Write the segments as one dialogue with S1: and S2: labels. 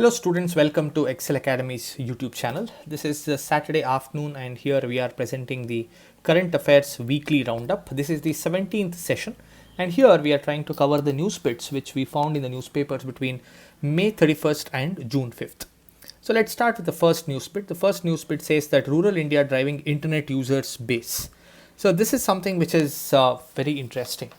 S1: Hello students, welcome to Excel Academy's YouTube channel. This is Saturday afternoon and here we are presenting the current affairs weekly roundup. This is the 17th session and here we are trying to cover the news bits which we found in the newspapers between May 31st and June 5th. So let's start with the first news bit. The first news bit says that rural India driving internet users base. So this is something which is very interesting.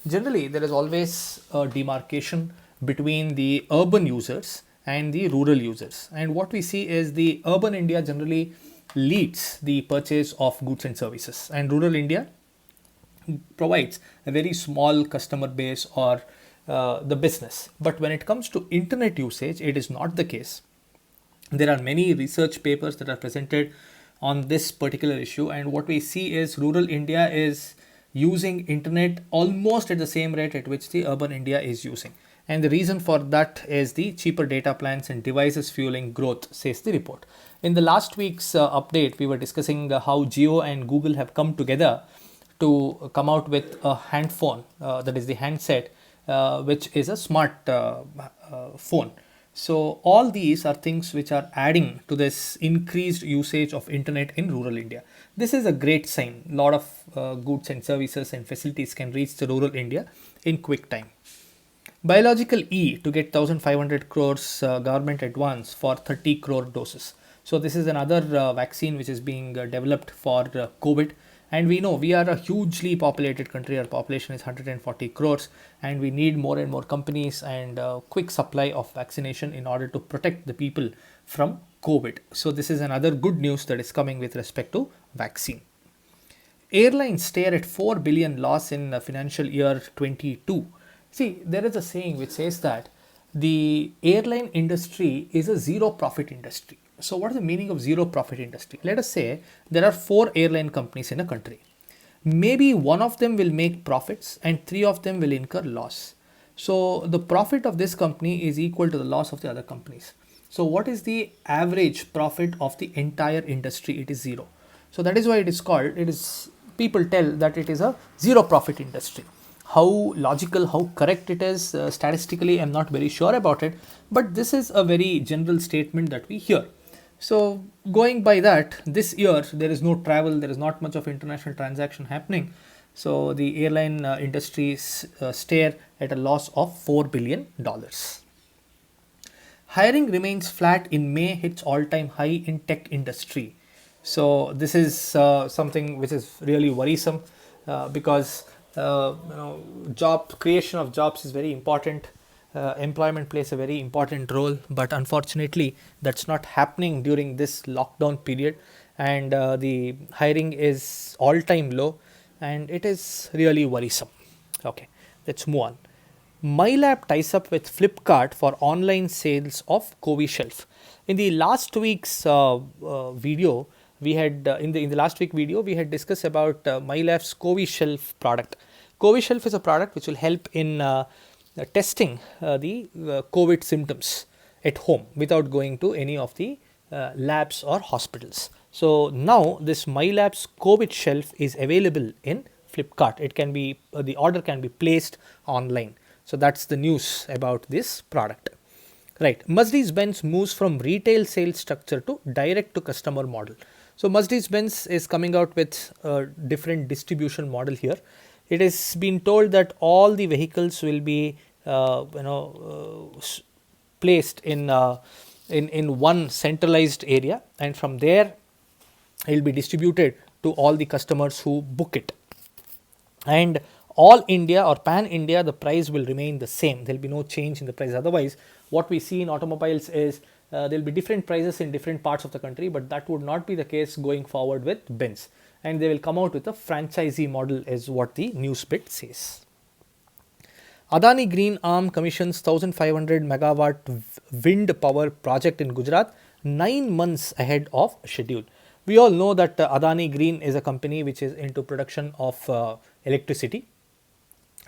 S1: Generally, there is always a demarcation between the urban users and the rural users. And what we see is the urban India generally leads the purchase of goods and services, and rural India provides a very small customer base or the business. But when it comes to internet usage, it is not the case. There are many research papers that are presented on this particular issue, and what we see is rural India is using internet almost at the same rate at which the urban India is using. And the reason for that is the cheaper data plans and devices fueling growth, says the report. In the last week's update, we were discussing how Jio and Google have come together to come out with a hand phone, that is the handset, which is a smart phone. So all these are things which are adding to this increased usage of internet in rural India. This is a great sign. A lot of goods and services and facilities can reach the rural India in quick time. Biological E to get 1500 crores government advance for 30 crore doses. So this is another vaccine which is being developed for COVID. And we know we are a hugely populated country. Our population is 140 crores and we need more and more companies and quick supply of vaccination in order to protect the people from COVID. So this is another good news that is coming with respect to vaccine. Airlines stare at 4 billion loss in financial year 22. See, there is a saying which says that the airline industry is a zero profit industry. So what is the meaning of zero profit industry? Let us say there are 4 airline companies in a country. Maybe one of them will make profits and 3 of them will incur loss. So the profit of this company is equal to the loss of the other companies. So what is the average profit of the entire industry? It is zero. So that is why it is called, people tell that it is a zero profit industry. How logical, how correct it is statistically, I'm not very sure about it, but this is a very general statement that we hear. So going by that, this year there is no travel, there is not much of international transaction happening. So the airline industries stare at a loss of $4 billion. Hiring remains flat in May, hits all-time high in tech industry. So this is something which is really worrisome because job creation of jobs is very important. Employment plays a very important role, but unfortunately that's not happening during this lockdown period, and the hiring is all-time low and it is really worrisome. Okay, let's move on. MyLab ties up with Flipkart for online sales of Covishelf. In the last week's video, we had in the last week video we had discussed about MyLab's Covishelf product. Covishelf is a product which will help in testing the COVID symptoms at home without going to any of the labs or hospitals. So now this MyLab's COVID shelf is available in Flipkart. It can be the order can be placed online. So that's the news about this product. Right. Mercedes-Benz moves from retail sales structure to direct to customer model. So Mercedes-Benz is coming out with a different distribution model here. It has been told that all the vehicles will be placed in one centralized area, and from there it will be distributed to all the customers who book it. And all India or pan India, the price will remain the same. There will be no change in the price. Otherwise, what we see in automobiles is there will be different prices in different parts of the country, but that would not be the case going forward with Benz. And they will come out with a franchisee model, is what the news bit says. Adani Green Arm commissions 1500 megawatt wind power project in Gujarat 9 months ahead of schedule. We all know that Adani Green is a company which is into production of electricity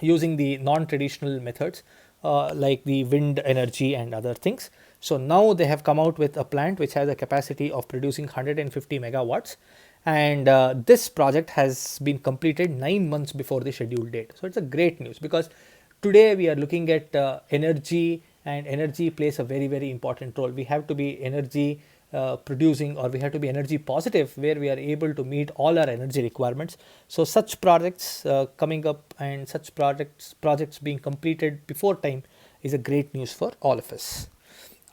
S1: using the non-traditional methods like the wind energy and other things. So now they have come out with a plant which has a capacity of producing 150 megawatts, and this project has been completed 9 months before the scheduled date. So it's a great news because today we are looking at energy and energy plays a very important role. We have to be energy producing, or we have to be energy positive, where we are able to meet all our energy requirements. So such projects coming up and such projects being completed before time is a great news for all of us.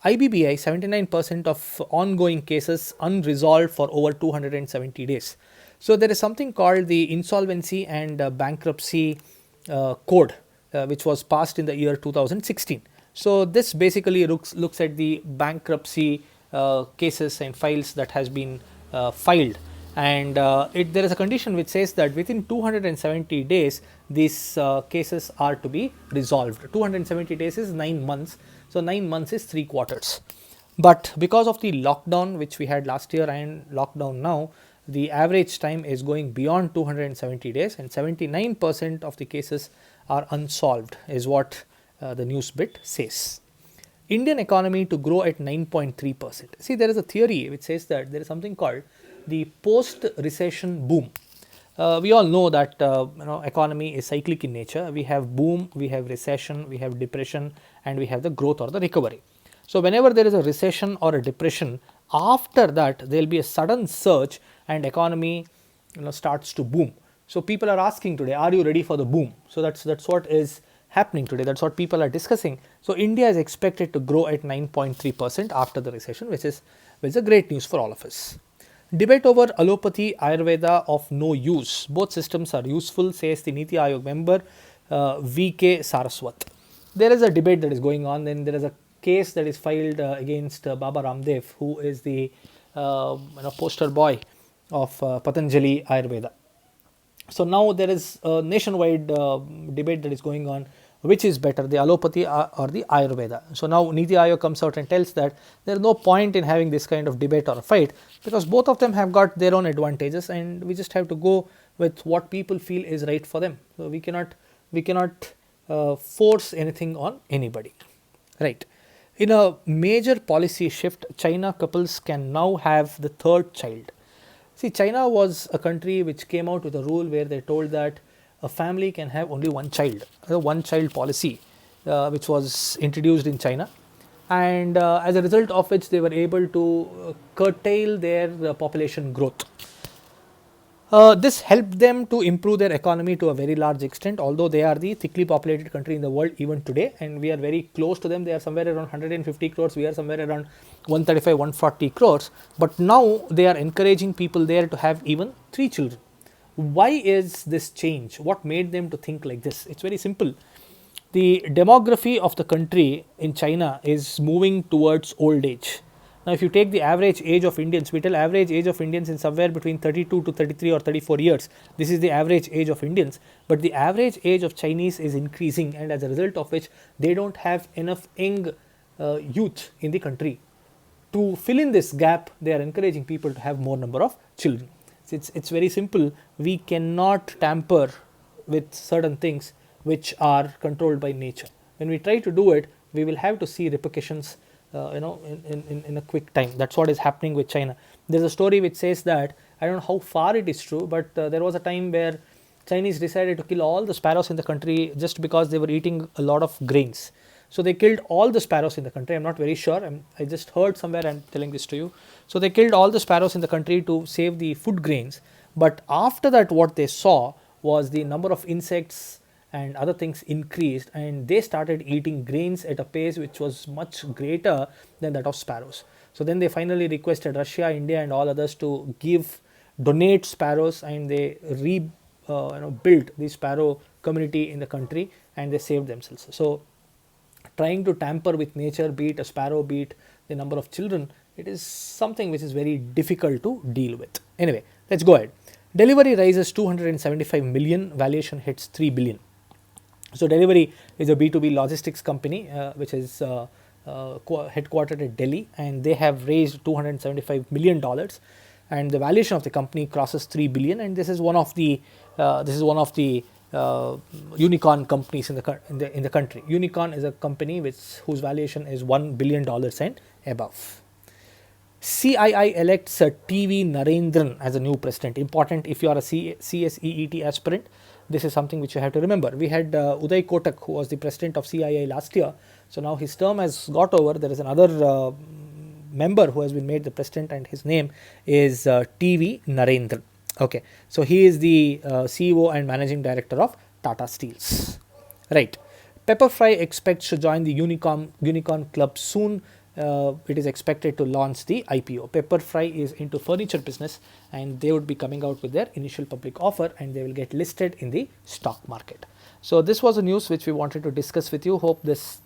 S1: IBBI, 79% of ongoing cases unresolved for over 270 days. So there is something called the Insolvency and Bankruptcy Code, which was passed in the year 2016. So this basically looks at the bankruptcy cases and files that has been filed, and there is a condition which says that within 270 days these cases are to be resolved. 270 days is 9 months, so 9 months is 3 quarters. But because of the lockdown which we had last year and lockdown now, the average time is going beyond 270 days, and 79% of the cases are unsolved is what the news bit says. Indian economy to grow at 9.3%. See, there is a theory which says that there is something called the post-recession boom. We all know that economy is cyclic in nature. We have boom, we have recession, we have depression, and we have the growth or the recovery. So whenever there is a recession or a depression, after that there will be a sudden surge and economy starts to boom. So people are asking today, are you ready for the boom? So that's what is happening today. That's what people are discussing. So India is expected to grow at 9.3% after the recession, which is a great news for all of us. Debate over allopathy, Ayurveda of no use. Both systems are useful, says the Niti Aayog member V.K. Saraswat. There is a debate that is going on. Then there is a case that is filed against Baba Ramdev, who is the poster boy of Patanjali Ayurveda. So now there is a nationwide debate that is going on, which is better, the allopathy or the Ayurveda. So now Niti Aayog comes out and tells that there is no point in having this kind of debate or a fight, because both of them have got their own advantages, and we just have to go with what people feel is right for them. So we cannot force anything on anybody, right? In a major policy shift, China couples can now have the third child. See, China was a country which came out with a rule where they told that a family can have only one child, a one child policy, which was introduced in China, and as a result of which they were able to curtail their population growth. This helped them to improve their economy to a very large extent, although they are the thickly populated country in the world even today, and we are very close to them. They are somewhere around 150 crores, we are somewhere around 135, 140 crores, but now they are encouraging people there to have even 3 children. Why is this change? What made them to think like this? It's very simple. The demography of the country in China is moving towards old age. Now, if you take the average age of Indians, we tell average age of Indians in somewhere between 32 to 33 or 34 years. This is the average age of Indians, but the average age of Chinese is increasing, and as a result of which they don't have enough young youth in the country. To fill in this gap, they are encouraging people to have more number of children. It's very simple. We cannot tamper with certain things which are controlled by nature. When we try to do it, we will have to see repercussions in a quick time. That's what is happening with China. There's a story which says that, I don't know how far it is true, but there was a time where Chinese decided to kill all the sparrows in the country just because they were eating a lot of grains. So they killed all the sparrows in the country. I'm not very sure. I just heard somewhere, I'm telling this to you. So they killed all the sparrows in the country to save the food grains. But after that, what they saw was the number of insects and other things increased, and they started eating grains at a pace which was much greater than that of sparrows. So then they finally requested Russia, India and all others to donate sparrows, and they built the sparrow community in the country, and they saved themselves. So trying to tamper with nature, be it a sparrow, be it the number of children, it is something which is very difficult to deal with. Anyway, let's go ahead. Delivery rises 275 million, valuation hits 3 billion. So Delivery is a B2B logistics company which is headquartered at Delhi, and they have raised $275 million, and the valuation of the company crosses 3 billion, and this is one of the unicorn companies in the country. Unicorn is a company whose valuation is $1 billion and above. CII elects TV Narendran as a new president. Important if you are a CSEET aspirant. This is something which you have to remember. We had Uday Kotak, who was the president of CII last year. So now his term has got over. There is another member who has been made the president, and his name is TV Narendran. Okay, so he is the CEO and managing director of Tata Steels. Right. Pepperfry expects to join the Unicorn Club soon. It is expected to launch the IPO. Pepperfry is into furniture business, and they would be coming out with their initial public offer, and they will get listed in the stock market. So this was a news which we wanted to discuss with you. Hope this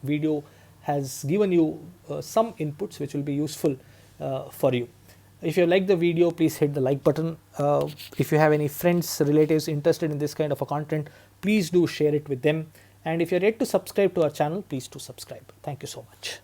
S1: video has given you some inputs which will be useful for you. If you like the video, please hit the like button. If you have any friends, relatives interested in this kind of a content, please do share it with them. And if you are yet to subscribe to our channel, please do subscribe. Thank you so much.